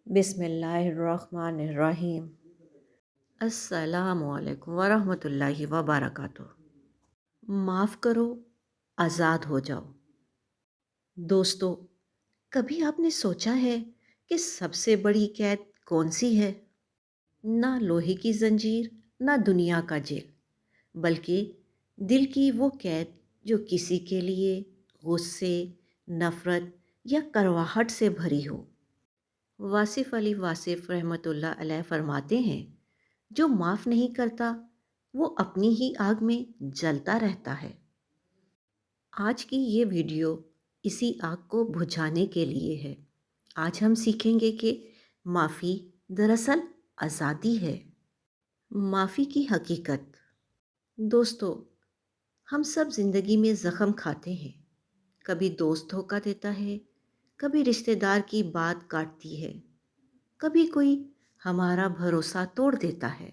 بسم اللہ الرحمن الرحیم۔ السلام علیکم ورحمۃ اللہ وبرکاتہ۔ معاف کرو، آزاد ہو جاؤ۔ دوستو، کبھی آپ نے سوچا ہے کہ سب سے بڑی قید کون سی ہے؟ نہ لوہے کی زنجیر، نہ دنیا کا جیل، بلکہ دل کی وہ قید جو کسی کے لیے غصے، نفرت یا کرواہٹ سے بھری ہو۔ واصف علی واصف رحمۃ اللہ علیہ فرماتے ہیں، جو معاف نہیں کرتا وہ اپنی ہی آگ میں جلتا رہتا ہے۔ آج کی یہ ویڈیو اسی آگ کو بجھانے کے لیے ہے۔ آج ہم سیکھیں گے کہ معافی دراصل آزادی ہے۔ معافی کی حقیقت۔ دوستو، ہم سب زندگی میں زخم کھاتے ہیں۔ کبھی دوست دھوکا دیتا ہے، کبھی رشتہ دار کی بات کاٹتی ہے، کبھی کوئی ہمارا بھروسہ توڑ دیتا ہے،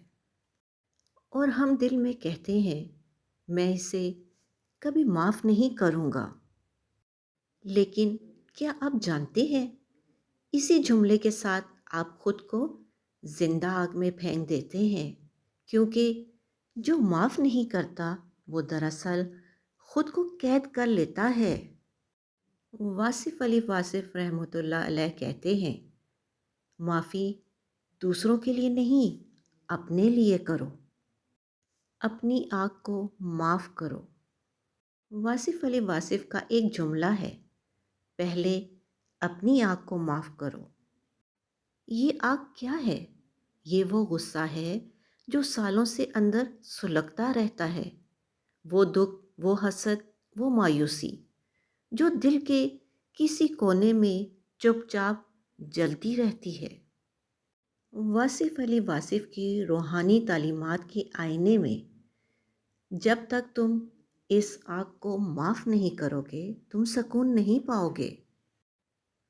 اور ہم دل میں کہتے ہیں میں اسے کبھی معاف نہیں کروں گا۔ لیکن کیا آپ جانتے ہیں، اسی جملے کے ساتھ آپ خود کو زندہ آگ میں پھینک دیتے ہیں، کیونکہ جو معاف نہیں کرتا وہ دراصل خود کو قید کر لیتا ہے۔ واصف علی واصف رحمۃ اللہ علیہ کہتے ہیں، معافی دوسروں کے لیے نہیں، اپنے لیے کرو۔ اپنی آگ کو معاف کرو۔ واصف علی واصف کا ایک جملہ ہے، پہلے اپنی آگ کو معاف کرو۔ یہ آگ کیا ہے؟ یہ وہ غصہ ہے جو سالوں سے اندر سلگتا رہتا ہے، وہ دکھ، وہ حسد، وہ مایوسی جو دل کے کسی کونے میں چپ چاپ جلتی رہتی ہے۔ واصف علی واصف کی روحانی تعلیمات کے آئینے میں، جب تک تم اس آگ کو معاف نہیں کرو گے تم سکون نہیں پاؤ گے۔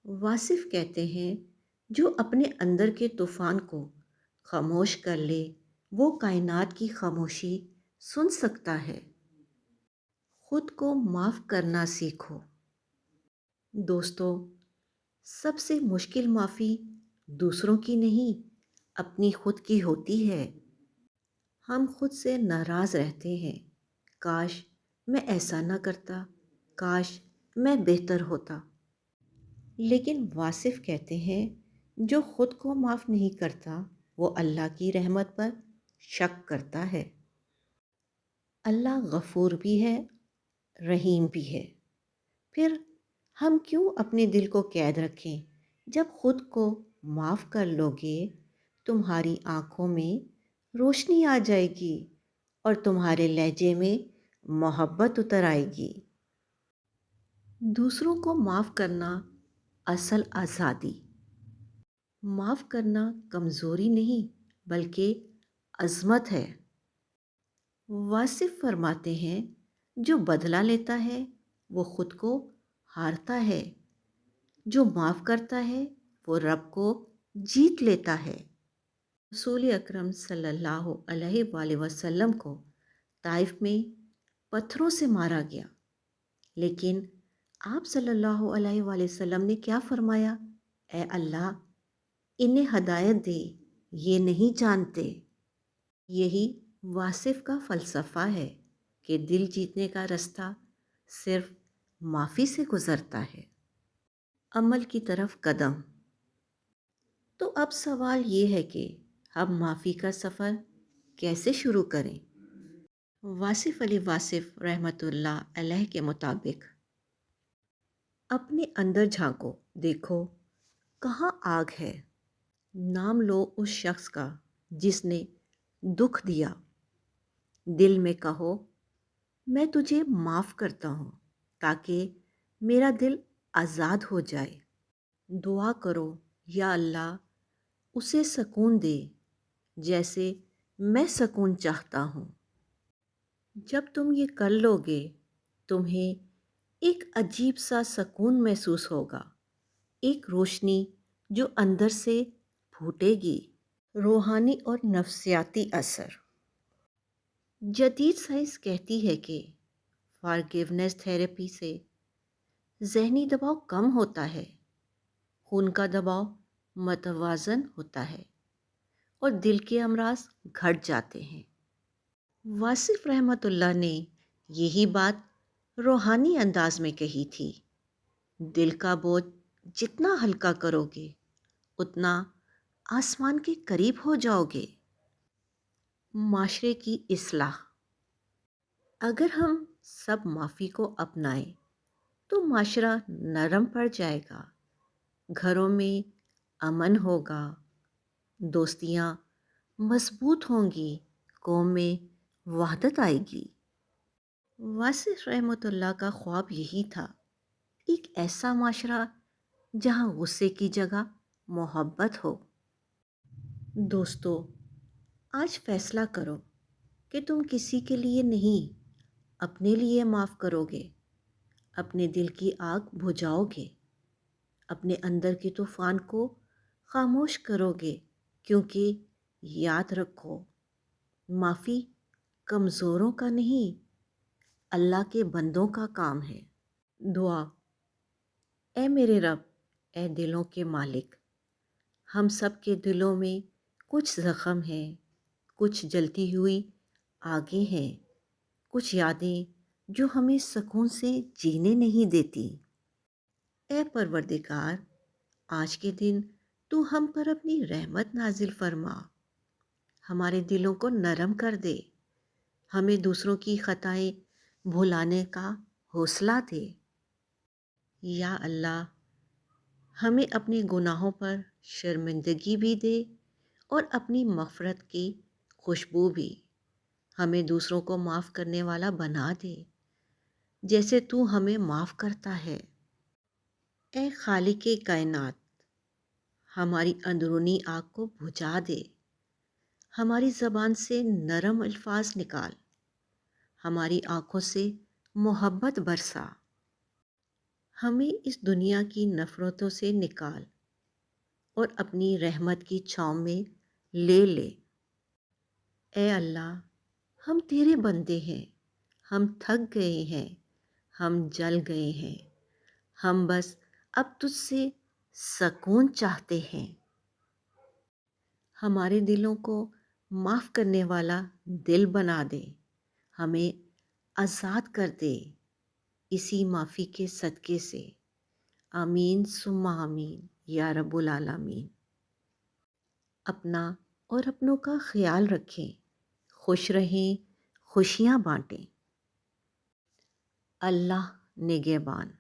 واصف کہتے ہیں، جو اپنے اندر کے طوفان کو خاموش کر لے وہ کائنات کی خاموشی سن سکتا ہے۔ خود کو معاف کرنا سیکھو۔ دوستو، سب سے مشکل معافی دوسروں کی نہیں، اپنی خود کی ہوتی ہے۔ ہم خود سے ناراض رہتے ہیں، کاش میں ایسا نہ کرتا، کاش میں بہتر ہوتا۔ لیکن واصف کہتے ہیں، جو خود کو معاف نہیں کرتا وہ اللہ کی رحمت پر شک کرتا ہے۔ اللہ غفور بھی ہے، رحیم بھی ہے، پھر ہم کیوں اپنے دل کو قید رکھیں؟ جب خود کو معاف کر لو گے تمہاری آنکھوں میں روشنی آ جائے گی اور تمہارے لہجے میں محبت اتر آئے گی۔ دوسروں کو معاف کرنا اصل آزادی۔ معاف کرنا کمزوری نہیں بلکہ عظمت ہے۔ واصف فرماتے ہیں، جو بدلہ لیتا ہے وہ خود کو ہارتا ہے، جو معاف کرتا ہے وہ رب کو جیت لیتا ہے۔ رسول اکرم صلی اللہ علیہ وآلہ وسلم کو طائف میں پتھروں سے مارا گیا، لیکن آپ صلی اللہ علیہ وآلہ وسلم نے کیا فرمایا؟ اے اللہ، انہیں ہدایت دے، یہ نہیں جانتے۔ یہی واصف کا فلسفہ ہے کہ دل جیتنے کا راستہ صرف معافی سے گزرتا ہے۔ عمل کی طرف قدم۔ تو اب سوال یہ ہے کہ ہم معافی کا سفر کیسے شروع کریں؟ واصف علی واصف رحمۃ اللہ علیہ کے مطابق، اپنے اندر جھانکو، دیکھو کہاں آگ ہے۔ نام لو اس شخص کا جس نے دکھ دیا، دل میں کہو میں تجھے معاف کرتا ہوں تاکہ میرا دل آزاد ہو جائے۔ دعا کرو، یا اللہ اسے سکون دے جیسے میں سکون چاہتا ہوں۔ جب تم یہ کر لو گے تمہیں ایک عجیب سا سکون محسوس ہوگا، ایک روشنی جو اندر سے پھوٹے گی۔ روحانی اور نفسیاتی اثر۔ جدید سائنس کہتی ہے کہ فارگیونیس تھراپی سے ذہنی دباؤ کم ہوتا ہے، خون کا دباؤ متوازن ہوتا ہے اور دل کے امراض گھٹ جاتے ہیں۔ واصف رحمۃ اللہ نے یہی بات روحانی انداز میں کہی تھی۔ دل کا بوجھ جتنا ہلکا کرو گے اتنا آسمان کے قریب ہو جاؤ گے۔ معاشرے کی اصلاح۔ اگر ہم سب معافی کو اپنائیں تو معاشرہ نرم پڑ جائے گا، گھروں میں امن ہوگا، دوستیاں مضبوط ہوں گی، قوم میں وحدت آئے گی۔ واصف رحمۃ اللہ کا خواب یہی تھا، ایک ایسا معاشرہ جہاں غصے کی جگہ محبت ہو۔ دوستو، آج فیصلہ کرو کہ تم کسی کے لیے نہیں، اپنے لیے معاف کرو گے، اپنے دل کی آگ بجھاؤ گے، اپنے اندر کے طوفان کو خاموش کرو گے، کیونکہ یاد رکھو، معافی کمزوروں کا نہیں، اللہ کے بندوں کا کام ہے۔ دعا۔ اے میرے رب، اے دلوں کے مالک، ہم سب کے دلوں میں کچھ زخم ہیں، کچھ جلتی ہوئی آگیں ہیں، کچھ یادیں جو ہمیں سکون سے جینے نہیں دیتی۔ اے پروردگار، آج کے دن تو ہم پر اپنی رحمت نازل فرما، ہمارے دلوں کو نرم کر دے، ہمیں دوسروں کی خطائیں بھلانے کا حوصلہ دے۔ یا اللہ، ہمیں اپنے گناہوں پر شرمندگی بھی دے اور اپنی مغفرت کی خوشبو بھی، ہمیں دوسروں کو معاف کرنے والا بنا دے جیسے تو ہمیں معاف کرتا ہے۔ اے خالق کائنات، ہماری اندرونی آگ کو بجھا دے، ہماری زبان سے نرم الفاظ نکال، ہماری آنکھوں سے محبت برسا، ہمیں اس دنیا کی نفرتوں سے نکال اور اپنی رحمت کی چھاؤں میں لے لے۔ اے اللہ، ہم تیرے بندے ہیں، ہم تھک گئے ہیں، ہم جل گئے ہیں، ہم بس اب تجھ سے سکون چاہتے ہیں۔ ہمارے دلوں کو معاف کرنے والا دل بنا دے، ہمیں آزاد کر دے اسی معافی کے صدقے سے۔ آمین ثم آمین یا رب العالمین۔ اپنا اور اپنوں کا خیال رکھیں، خوش رہیں، خوشیاں بانٹیں۔ اللہ نگہبان۔